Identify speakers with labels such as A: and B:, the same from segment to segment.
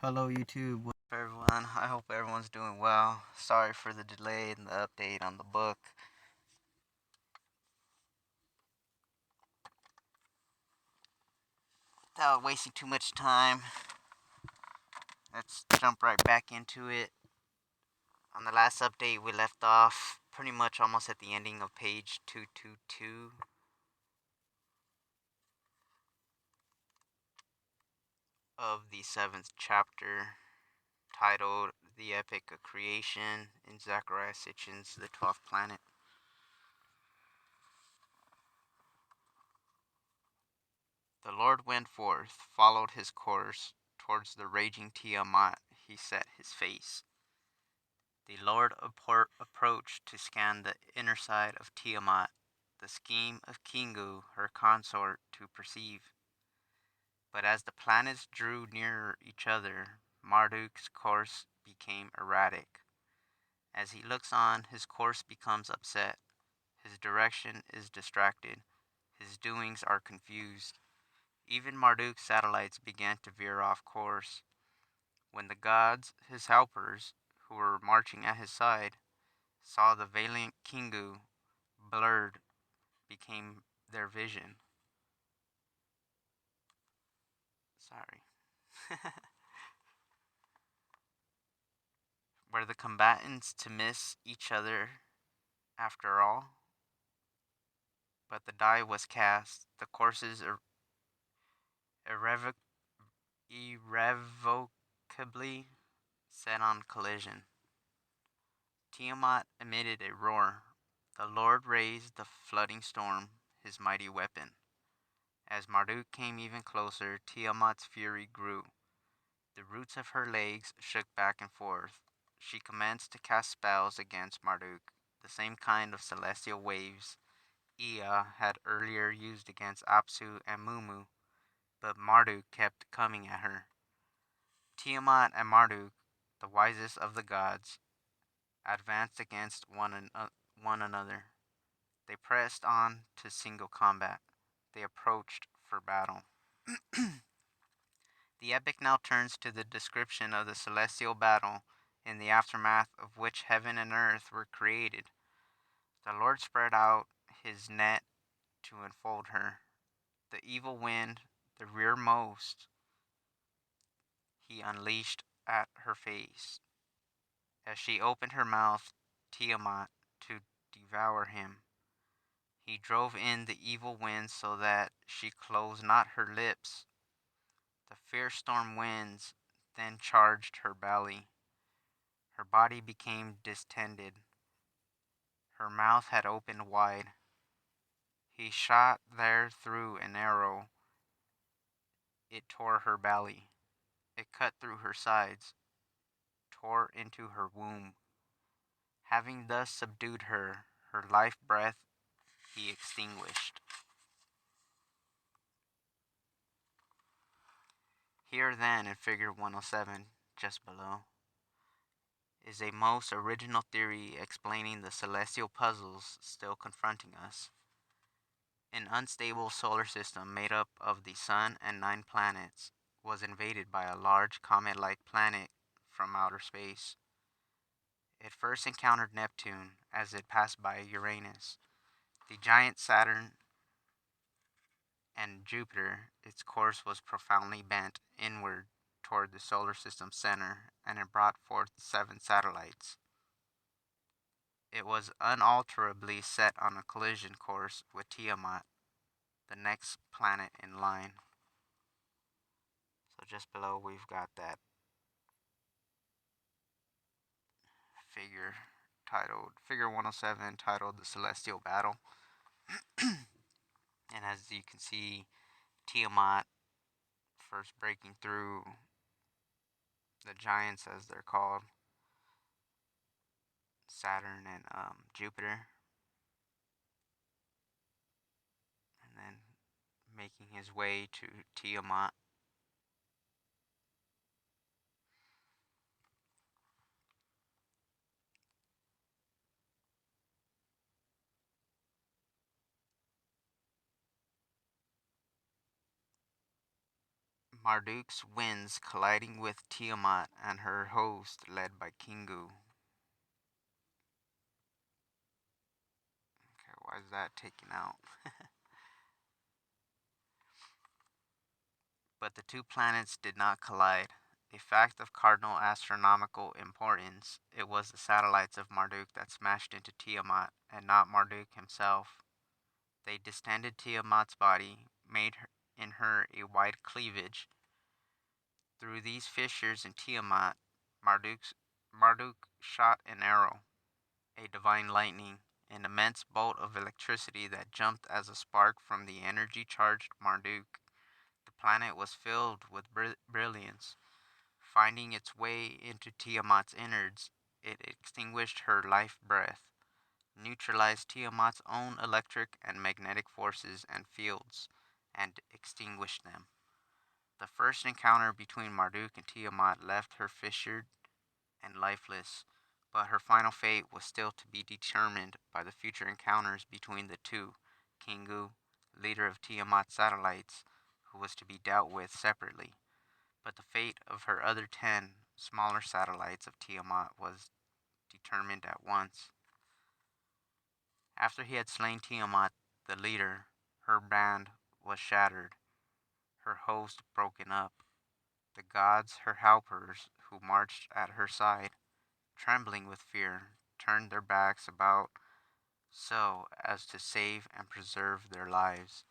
A: Hello, YouTube. What's up, everyone? I hope everyone's doing well. Sorry for the delay in the update on the book. Without wasting too much time, let's jump right back into it. On the last update, we left off pretty much almost at the ending of page 222 of the 7th chapter, titled The Epic of Creation in Zecharia Sitchin's The 12th Planet. The Lord went forth, followed his course, towards the raging Tiamat he set his face. The Lord approached to scan the inner side of Tiamat, the scheme of Kingu, her consort, to perceive. But as the planets drew nearer each other, Marduk's course became erratic. As he looks on, his course becomes upset. His direction is distracted. His doings are confused. Even Marduk's satellites began to veer off course. When the gods, his helpers, who were marching at his side, saw the valiant Kingu, blurred became their vision. Sorry. Were the combatants to miss each other after all? But the die was cast, the courses irrevocably set on collision. Tiamat emitted a roar. The Lord raised the flooding storm, his mighty weapon. As Marduk came even closer, Tiamat's fury grew. The roots of her legs shook back and forth. She commenced to cast spells against Marduk, the same kind of celestial waves Ea had earlier used against Apsu and Mumu, but Marduk kept coming at her. Tiamat and Marduk, the wisest of the gods, advanced against one another. They pressed on to single combat. They approached for battle. The epic now turns to the description of the celestial battle, in the aftermath of which heaven and earth were created. The Lord spread out his net to enfold her. The evil wind, the rearmost, he unleashed at her face. As she opened her mouth, Tiamat, to devour him, he drove in the evil wind so that she closed not her lips. The fierce storm winds then charged her belly. Her body became distended. Her mouth had opened wide. He shot there through an arrow. It tore her belly. It cut through her sides, tore into her womb. Having thus subdued her, her life breath he extinguished. Here then, in figure 107, just below, is a most original theory explaining the celestial puzzles still confronting us. An unstable solar system made up of the Sun and 9 planets was invaded by a large comet-like planet from outer space. It first encountered Neptune as it passed by Uranus. The giant Saturn and Jupiter, its course was profoundly bent inward toward the solar system's center, and it brought forth 7 satellites. It was unalterably set on a collision course with Tiamat, the next planet in line. So just below we've got that figure 107 titled The Celestial Battle. And as you can see, Tiamat first breaking through the giants, as they're called, Saturn and Jupiter, and then making his way to Tiamat. Marduk's winds colliding with Tiamat and her host led by Kingu. Okay, why is that taken out? But the two planets did not collide. A fact of cardinal astronomical importance, it was the satellites of Marduk that smashed into Tiamat, and not Marduk himself. They distended Tiamat's body, made her, in her a wide cleavage. Through these fissures in Tiamat, Marduk shot an arrow, a divine lightning, an immense bolt of electricity that jumped as a spark from the energy charged Marduk. The planet was filled with brilliance. Finding its way into Tiamat's innards, it extinguished her life breath, neutralized Tiamat's own electric and magnetic forces and fields, and extinguished them. The first encounter between Marduk and Tiamat left her fissured and lifeless, but her final fate was still to be determined by the future encounters between the two. Kingu, leader of Tiamat's satellites, who was to be dealt with separately, but the fate of her other 10 smaller satellites of Tiamat was determined at once. After he had slain Tiamat, the leader, her band was shattered, her host broken up. The gods, her helpers, who marched at her side, trembling with fear, turned their backs about so as to save and preserve their lives.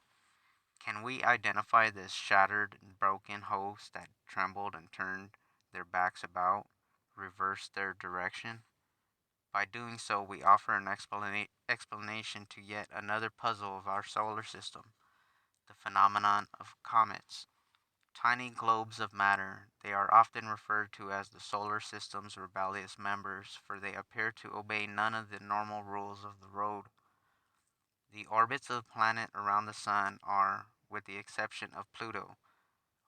A: Can we identify this shattered and broken host that trembled and turned their backs about, reversed their direction? By doing so, we offer an explanation to yet another puzzle of our solar system, the phenomenon of comets. Tiny globes of matter, they are often referred to as the solar system's rebellious members, for they appear to obey none of the normal rules of the road. The orbits of the planet around the sun are, with the exception of Pluto,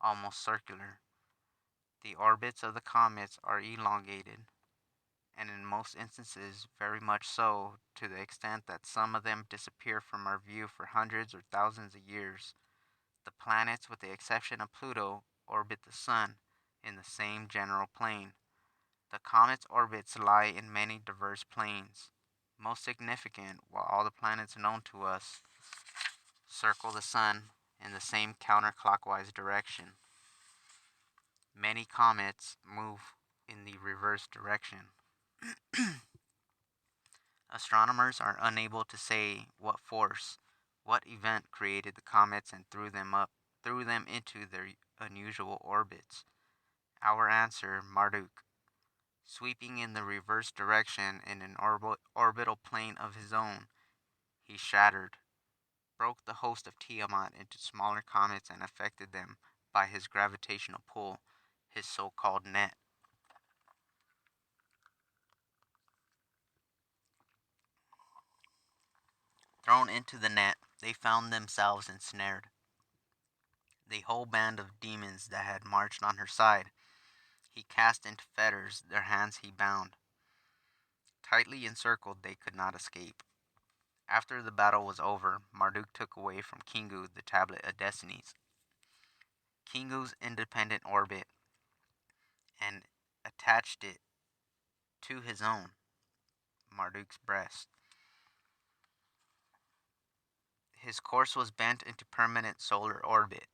A: almost circular. The orbits of the comets are elongated, and in most instances very much so, to the extent that some of them disappear from our view for hundreds or thousands of years. The planets, with the exception of Pluto, orbit the Sun in the same general plane. The comet's orbits lie in many diverse planes. Most significant, while all the planets known to us circle the Sun in the same counterclockwise direction, many comets move in the reverse direction. Astronomers are unable to say what force, what event created the comets and threw them into their unusual orbits. Our answer, Marduk, sweeping in the reverse direction in an orbital plane of his own, he shattered, broke the host of Tiamat into smaller comets and affected them by his gravitational pull, his so-called net. Thrown into the net, they found themselves ensnared. The whole band of demons that had marched on her side, he cast into fetters, their hands he bound. Tightly encircled, they could not escape. After the battle was over, Marduk took away from Kingu the tablet of destinies, Kingu's independent orbit, and attached it to his own, Marduk's breast. His course was bent into permanent solar orbit.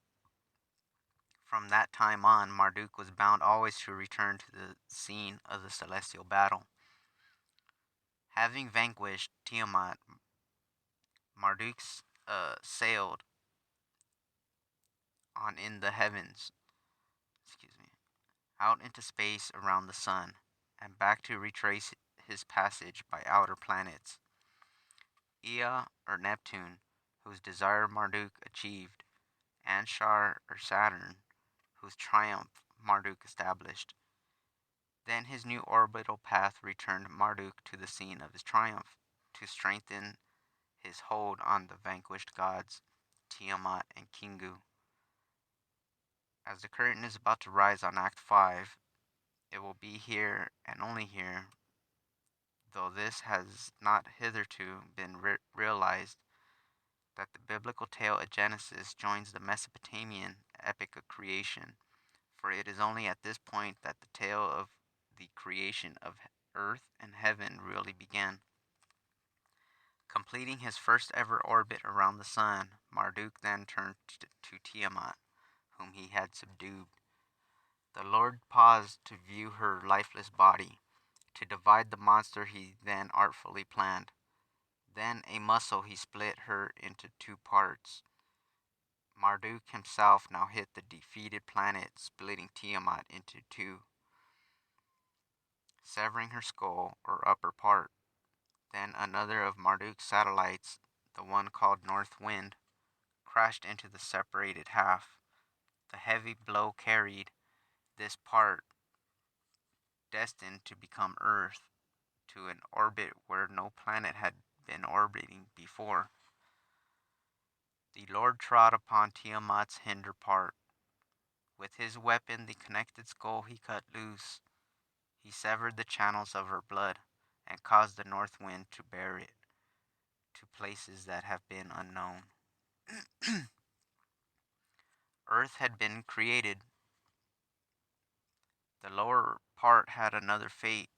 A: From that time on, Marduk was bound always to return to the scene of the celestial battle. Having vanquished Tiamat, Marduk sailed on in the heavens, excuse me, out into space around the sun, and back to retrace his passage by outer planets. Ea or Neptune, whose desire Marduk achieved, and Shar or Saturn, whose triumph Marduk established. Then his new orbital path returned Marduk to the scene of his triumph, to strengthen his hold on the vanquished gods, Tiamat and Kingu. As the curtain is about to rise on Act 5, it will be here and only here, though this has not hitherto been realized, that the biblical tale of Genesis joins the Mesopotamian epic of creation, for it is only at this point that the tale of the creation of earth and heaven really began. Completing his first ever orbit around the sun, Marduk then turned to Tiamat, whom he had subdued. The Lord paused to view her lifeless body, to divide the monster he then artfully planned. Then a muscle he split her into two parts. Marduk himself now hit the defeated planet, splitting Tiamat into two, severing her skull or upper part. Then another of Marduk's satellites, the one called North Wind, crashed into the separated half. The heavy blow carried this part, destined to become Earth, to an orbit where no planet had been orbiting before. The Lord trod upon Tiamat's hinder part. With his weapon, the connected skull, he cut loose. He severed the channels of her blood and caused the north wind to bear it to places that have been unknown. Earth had been created. The lower part had another fate.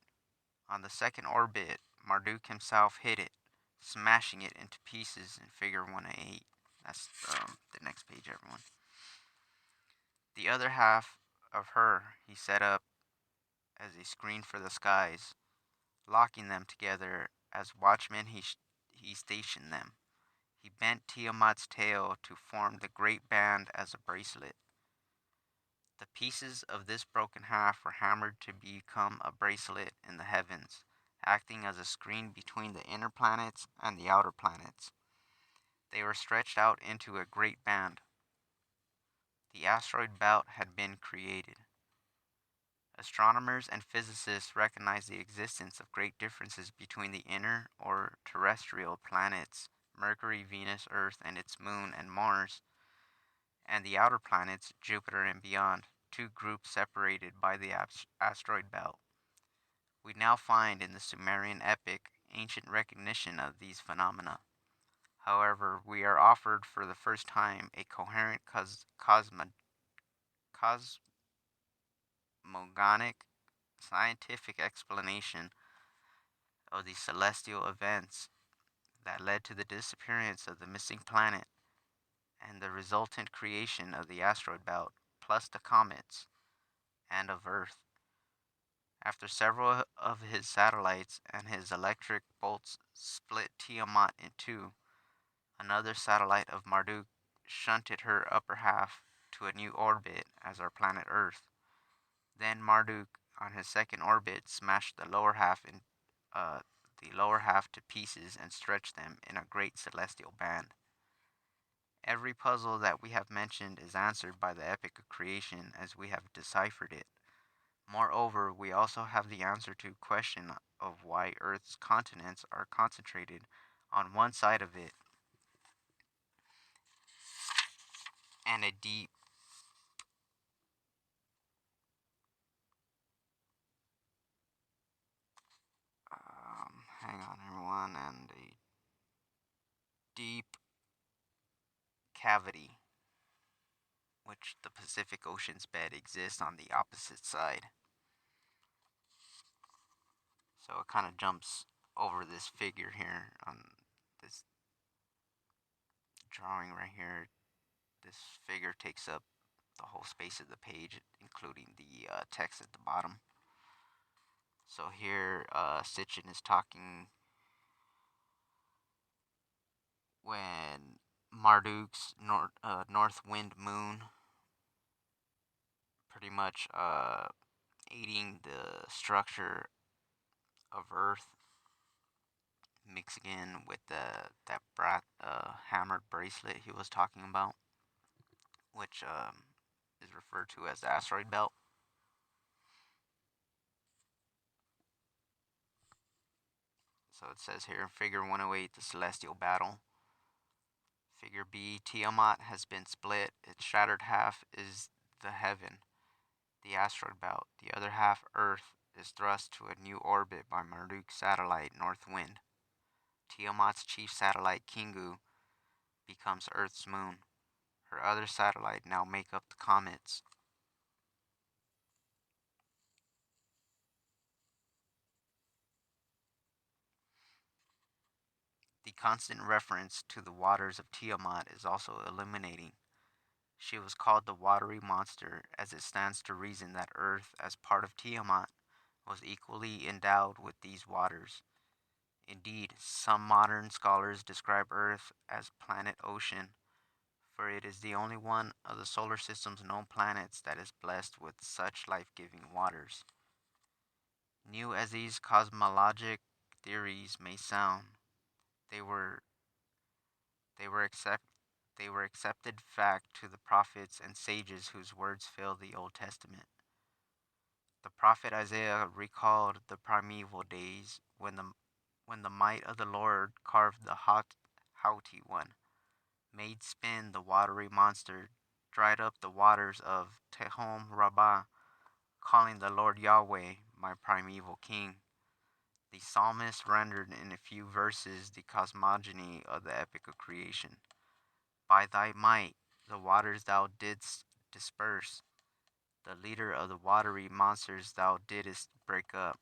A: On the second orbit, Marduk himself hit it, smashing it into pieces in Figure 108. That's the next page, everyone. The other half of her he set up as a screen for the skies, locking them together as watchmen he stationed them. He bent Tiamat's tail to form the great band as a bracelet. The pieces of this broken half were hammered to become a bracelet in the heavens, acting as a screen between the inner planets and the outer planets. They were stretched out into a great band. The asteroid belt had been created. Astronomers and physicists recognize the existence of great differences between the inner or terrestrial planets, Mercury, Venus, Earth, and its moon, and Mars, and the outer planets, Jupiter and beyond, two groups separated by the asteroid belt. We now find in the Sumerian epic ancient recognition of these phenomena. However, we are offered for the first time a coherent cosmogonic scientific explanation of the celestial events that led to the disappearance of the missing planet and the resultant creation of the asteroid belt, plus the comets, and of Earth. After several of his satellites and his electric bolts split Tiamat in two, another satellite of Marduk shunted her upper half to a new orbit as our planet Earth. Then Marduk, on his second orbit, smashed uh, the lower half to pieces and stretched them in a great celestial band. Every puzzle that we have mentioned is answered by the epic of creation as we have deciphered it. Moreover, we also have the answer to the question of why Earth's continents are concentrated on one side of it and a deep hang on everyone and a deep cavity which the Pacific Ocean's bed exists on the opposite side. So it kind of jumps over this figure here on this drawing right here. This figure takes up the whole space of the page, including the text at the bottom. So here, Sitchin is talking when Marduk's north wind moon pretty much aiding the structure of Earth, mixing in with that hammered bracelet he was talking about, which is referred to as the asteroid belt. So it says here, Figure 108, the celestial battle. Figure B, Tiamat has been split. Its shattered half is the heaven, the asteroid belt. The other half, Earth, is thrust to a new orbit by Marduk's satellite, North Wind. Tiamat's chief satellite, Kingu, becomes Earth's moon. her other satellite, now make up the comets. The constant reference to the waters of Tiamat is also illuminating. She was called the watery monster, as it stands to reason that Earth, as part of Tiamat, was equally endowed with these waters. Indeed, some modern scholars describe Earth as planet ocean, for it is the only one of the solar system's known planets that is blessed with such life giving waters. New as these cosmologic theories may sound, they were they were accept they were accepted fact to the prophets and sages whose words fill the Old Testament. The prophet Isaiah recalled the primeval days when the might of the Lord carved the haughty one, made spin the watery monster, dried up the waters of Tehom Rabbah, calling the Lord Yahweh my primeval king. The psalmist rendered in a few verses the cosmogony of the epic of creation. By thy might the waters thou didst disperse, the leader of the watery monsters thou didst break up.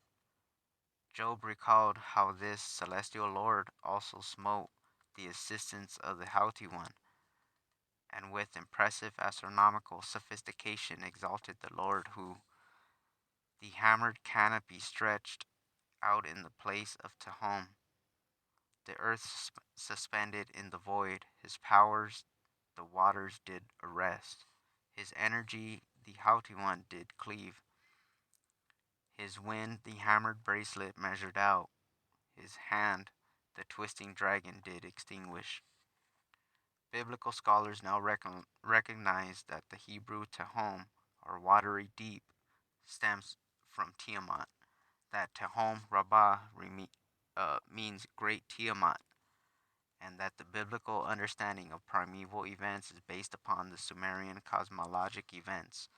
A: Job recalled how this celestial Lord also smote the assistants of the haughty one, and with impressive astronomical sophistication exalted the Lord who, the hammered canopy stretched out in the place of Tehom, the earth suspended in the void, his powers the waters did arrest, his energy the haughty one did cleave, his wind the hammered bracelet measured out, his hand the twisting dragon did extinguish. Biblical scholars now recognize that the Hebrew Tehom, or watery deep, stems from Tiamat, that Tehom Rabbah means great Tiamat, and that the biblical understanding of primeval events is based upon the Sumerian cosmologic events.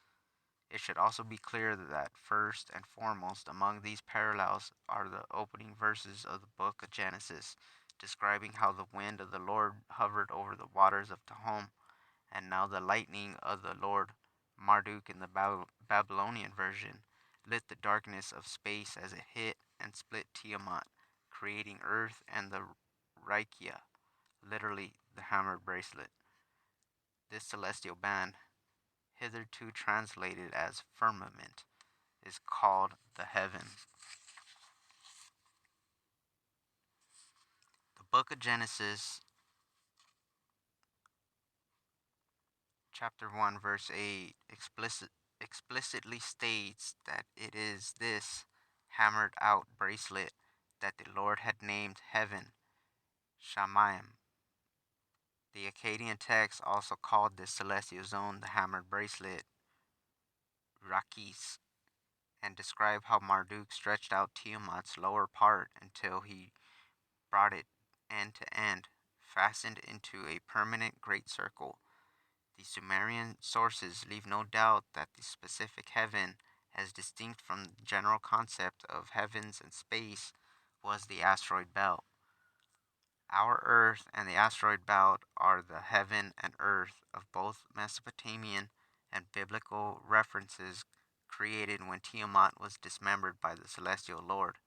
A: It should also be clear that first and foremost among these parallels are the opening verses of the book of Genesis, describing how the wind of the Lord hovered over the waters of Tehom, and now the lightning of the Lord, Marduk in the Babylonian version, lit the darkness of space as it hit and split Tiamat, creating Earth and the Raikya, literally the hammered bracelet. This celestial band, hitherto translated as firmament, is called the heaven. The book of Genesis, chapter 1, verse 8, explicitly states that it is this hammered out bracelet that the Lord had named heaven, Shamayim. The Akkadian text also called this celestial zone the hammered bracelet, Rakis, and describe how Marduk stretched out Tiamat's lower part until he brought it end to end, fastened into a permanent great circle. The Sumerian sources leave no doubt that the specific heaven, as distinct from the general concept of heavens and space, was the asteroid belt. Our Earth and the asteroid belt are the heaven and earth of both Mesopotamian and biblical references created when Tiamat was dismembered by the celestial Lord.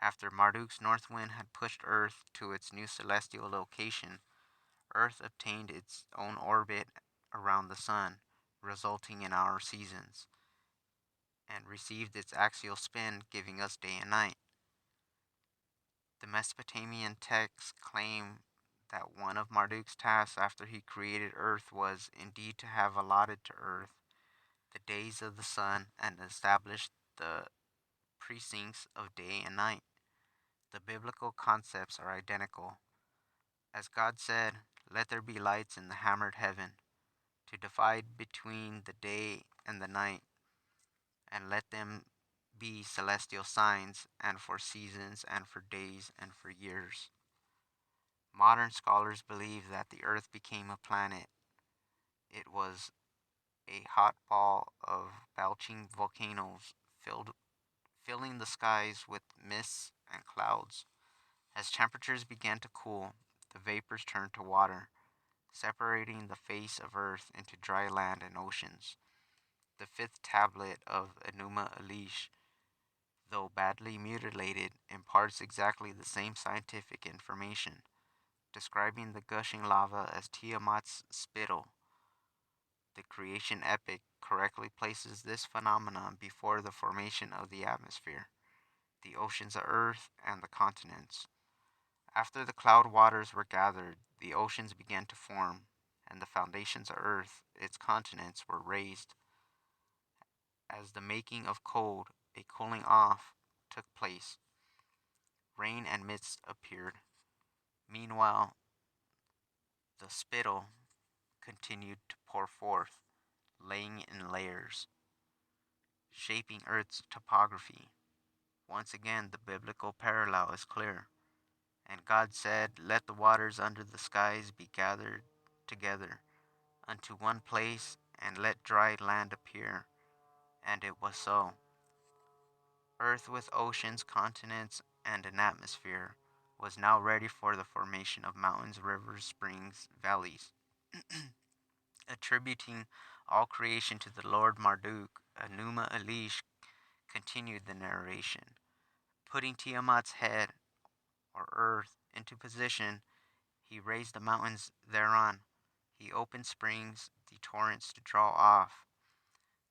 A: After Marduk's north wind had pushed Earth to its new celestial location, Earth obtained its own orbit around the Sun, resulting in our seasons, and received its axial spin, giving us day and night. The Mesopotamian texts claim that one of Marduk's tasks after he created Earth was indeed to have allotted to Earth the days of the sun and established the precincts of day and night. The biblical concepts are identical. As God said, "Let there be lights in the hammered heaven, to divide between the day and the night, and let them be celestial signs, and for seasons, and for days, and for years." Modern scholars believe that the Earth became a planet. It was a hot ball of belching volcanoes filling the skies with mists and clouds. As temperatures began to cool, the vapors turned to water, separating the face of Earth into dry land and oceans. The fifth tablet of Enuma Elish, though badly mutilated, imparts exactly the same scientific information, describing the gushing lava as Tiamat's spittle. The creation epic correctly places this phenomenon before the formation of the atmosphere, the oceans of Earth, and the continents. After the cloud waters were gathered, the oceans began to form, and the foundations of Earth, its continents, were raised. As the making of cold, a cooling off, took place, rain and mist appeared. Meanwhile, the spittle continued to pour forth, laying in layers, shaping Earth's topography. Once again, the biblical parallel is clear. And God said, let the waters under the skies be gathered together unto one place, and let dry land appear. And it was so. Earth with oceans, continents, and an atmosphere was now ready for the formation of mountains, rivers, springs, valleys. Attributing all creation to the Lord Marduk, Enuma Elish continued the narration. Putting Tiamat's head, or earth, into position, he raised the mountains thereon. He opened springs, the torrents to draw off.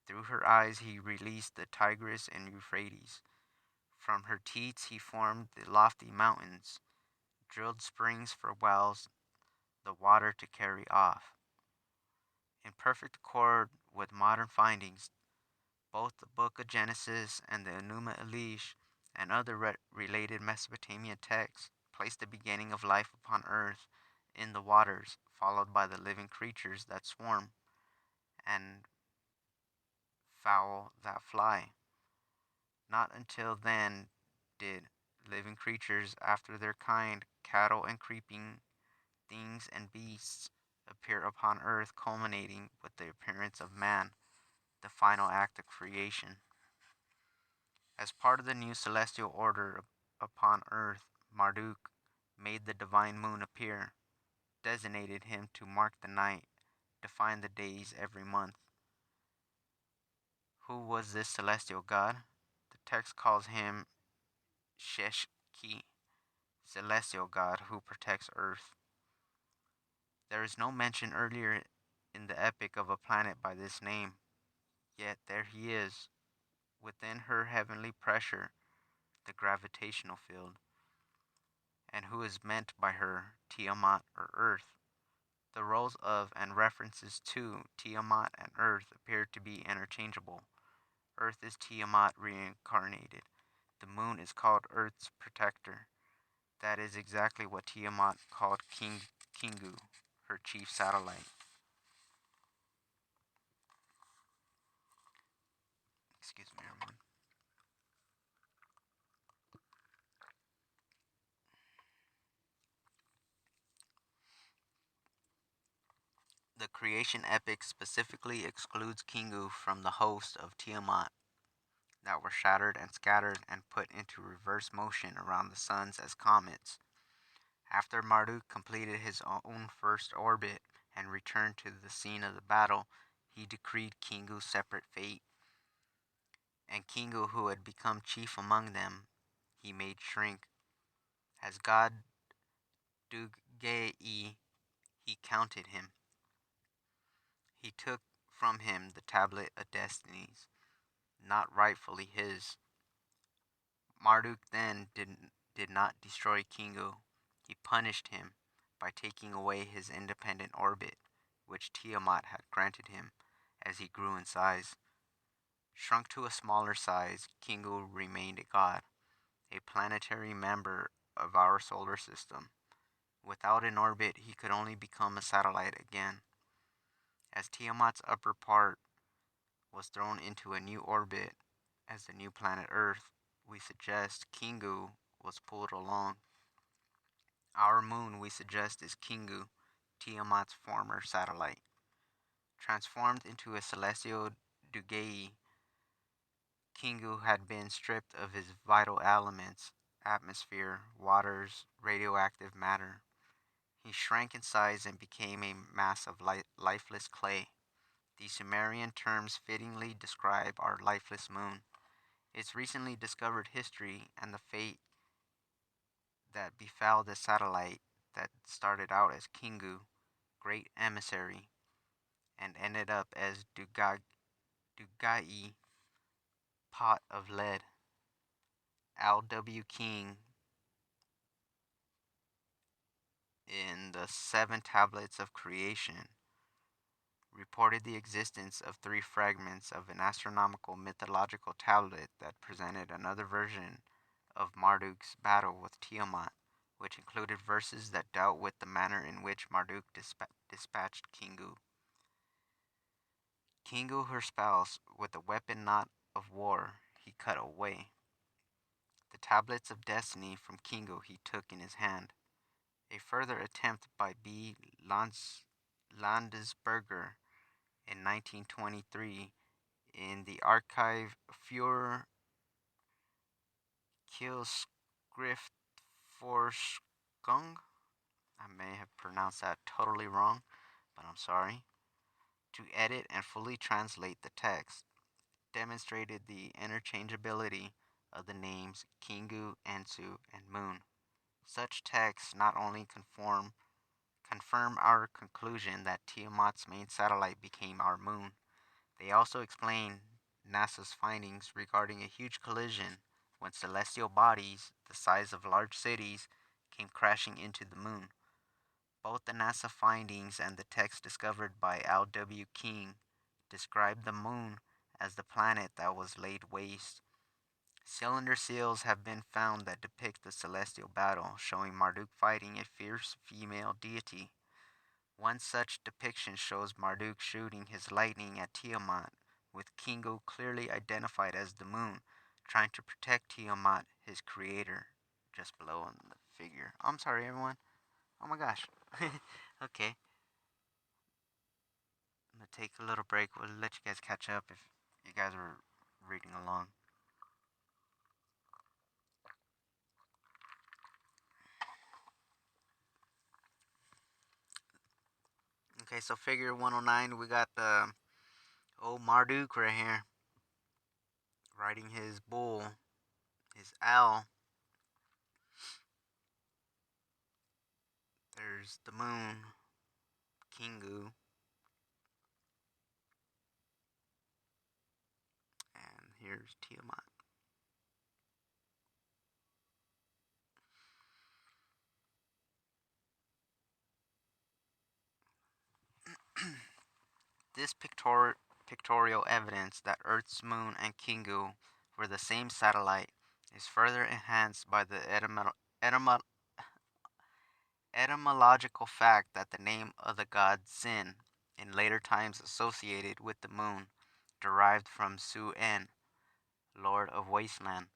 A: Through her eyes he released the Tigris and Euphrates. From her teats he formed the lofty mountains, drilled springs for wells, the water to carry off. In perfect accord with modern findings, both the Book of Genesis and the Enuma Elish and other related Mesopotamian texts place the beginning of life upon earth in the waters, followed by the living creatures that swarm and fowl that fly. Not until then did living creatures after their kind, cattle and creeping things and beasts, appear upon earth, culminating with the appearance of man, the final act of creation. As part of the new celestial order upon earth, Marduk made the divine moon appear, designated him to mark the night, define the days every month. Who was this celestial god? The text calls him Sheshki, celestial god who protects earth. There is no mention earlier in the epic of a planet by this name, yet there he is, within her heavenly pressure, the gravitational field. And who is meant by her, Tiamat or Earth? The roles of and references to Tiamat and Earth appear to be interchangeable. Earth is Tiamat reincarnated. The moon is called Earth's protector. That is exactly what Tiamat called Kingu, her chief satellite. Excuse me, everyone. The creation epic specifically excludes Kingu from the host of Tiamat that were shattered and scattered and put into reverse motion around the suns as comets. After Marduk completed his own first orbit and returned to the scene of the battle, he decreed Kingu's separate fate. And Kingu, who had become chief among them, he made shrink. As God Dugei, he counted him. He took from him the tablet of destinies, not rightfully his. Marduk then did not destroy Kingu. He punished him by taking away his independent orbit, which Tiamat had granted him as he grew in size. Shrunk to a smaller size, Kingu remained a god, a planetary member of our solar system. Without an orbit, he could only become a satellite again. As Tiamat's upper part was thrown into a new orbit as the new planet Earth, we suggest Kingu was pulled along. Our moon, we suggest, is Kingu, Tiamat's former satellite. Transformed into a celestial Dugei, Kingu had been stripped of his vital elements, atmosphere, waters, radioactive matter. He shrank in size and became a mass of lifeless clay. The Sumerian terms fittingly describe our lifeless moon, its recently discovered history, and the fate that befell the satellite that started out as Kingu, great emissary, and ended up as Dugai, pot of lead. L.W. King, in the Seven Tablets of Creation, reported the existence of three fragments of an astronomical mythological tablet that presented another version of Marduk's battle with Tiamat, which included verses that dealt with the manner in which Marduk dispatched Kingu. Kingu, her spouse, with a weapon not of war, he cut away. The tablets of destiny from Kingu he took in his hand. A further attempt by B. Landesberger in 1923 in the Archive für Kielschriftforschung, I may have pronounced that totally wrong, but I'm sorry, to edit and fully translate the text, demonstrated the interchangeability of the names Kingu, Ensu, and Moon. Such texts not only confirm our conclusion that Tiamat's main satellite became our moon, they also explain NASA's findings regarding a huge collision when celestial bodies the size of large cities came crashing into the moon. Both the NASA findings and the text discovered by L.W. King describe the moon as the planet that was laid waste. Cylinder seals have been found that depict the celestial battle, showing Marduk fighting a fierce female deity. One such depiction shows Marduk shooting his lightning at Tiamat, with Kingu clearly identified as the moon, trying to protect Tiamat, his creator, just below in the figure. I'm sorry, everyone. Oh my gosh. Okay, I'm gonna take a little break. We'll let you guys catch up if you guys are reading along. Okay, so figure 109, we got the old Marduk right here, riding his bull, his owl. There's the moon, Kingu, and here's Tiamat. This pictorial evidence that Earth's moon and Kingu were the same satellite is further enhanced by the etymological fact that the name of the god Sin, in later times associated with the moon, derived from Su-En, lord of wasteland.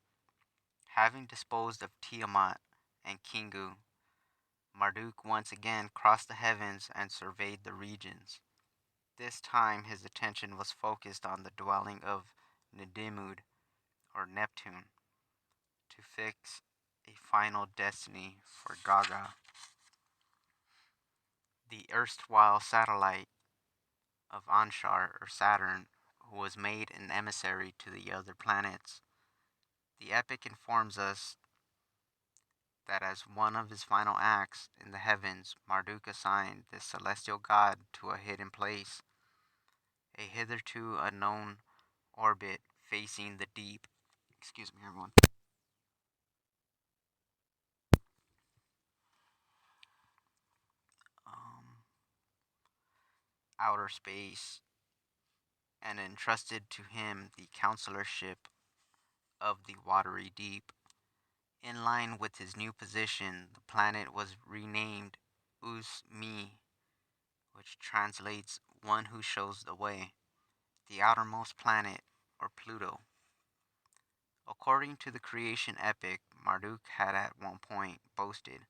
A: Having disposed of Tiamat and Kingu, Marduk once again crossed the heavens and surveyed the regions. This time his attention was focused on the dwelling of Nedimud, or Neptune, to fix a final destiny for Gaga, the erstwhile satellite of Anshar, or Saturn, who was made an emissary to the other planets. The epic informs us that as one of his final acts in the heavens, Marduk assigned this celestial god to a hidden place, a hitherto unknown orbit facing the deep. Excuse me, everyone. Um, Outer space, and entrusted to him the counselorship of the watery deep. In line with his new position, the planet was renamed Us-Mi, which translates one who shows the way, the outermost planet, or Pluto. According to the creation epic, Marduk had at one point boasted,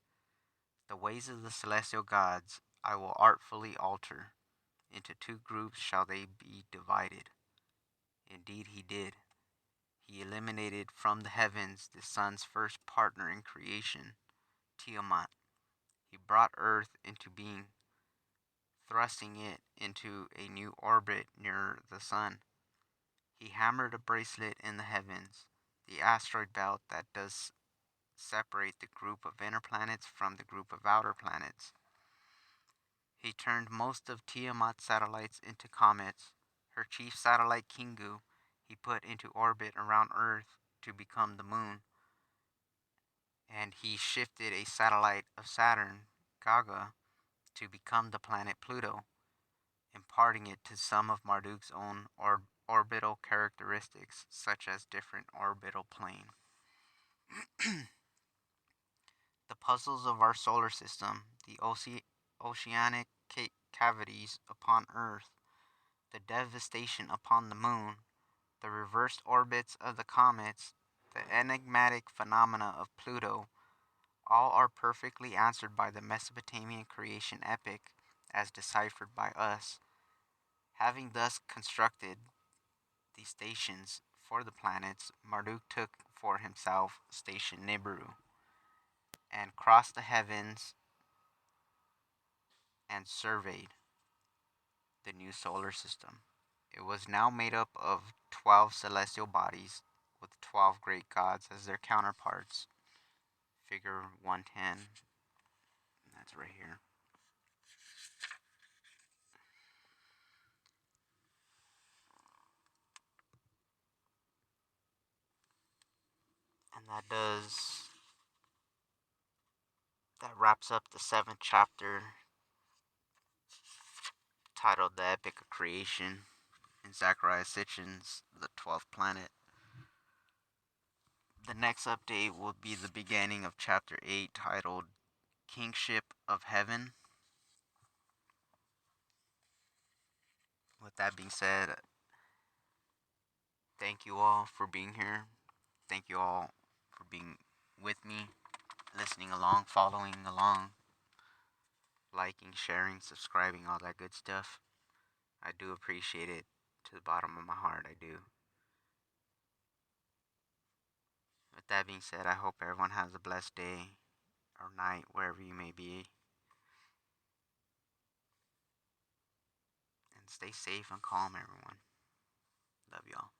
A: "The ways of the celestial gods I will artfully alter. Into two groups shall they be divided." Indeed, he did. He eliminated from the heavens the sun's first partner in creation, Tiamat. He brought Earth into being, thrusting it into a new orbit near the Sun. He hammered a bracelet in the heavens, the asteroid belt that does separate the group of inner planets from the group of outer planets. He turned most of Tiamat's satellites into comets. Her chief satellite, Kingu, he put into orbit around Earth to become the moon. And he shifted a satellite of Saturn, Gaga, to become the planet Pluto, imparting it to some of Marduk's own orbital characteristics, such as different orbital plane. The puzzles of our solar system, the oceanic cavities upon Earth, the devastation upon the moon, the reversed orbits of the comets, the enigmatic phenomena of Pluto, all are perfectly answered by the Mesopotamian creation epic as deciphered by us. Having thus constructed the stations for the planets, Marduk took for himself station Nibiru and crossed the heavens and surveyed the new solar system. It was now made up of 12 celestial bodies with 12 great gods as their counterparts. Figure 110, that's right here. And that wraps up the 7th chapter titled The Epic of Creation in Zecharia Sitchin's The 12th Planet. The next update will be the beginning of chapter 8 titled Kingship of Heaven. With that being said, thank you all for being here. Thank you all for being with me, listening along, following along, liking, sharing, subscribing, all that good stuff. I do appreciate it to the bottom of my heart. I do. With that being said, I hope everyone has a blessed day or night, wherever you may be. And stay safe and calm, everyone. Love y'all.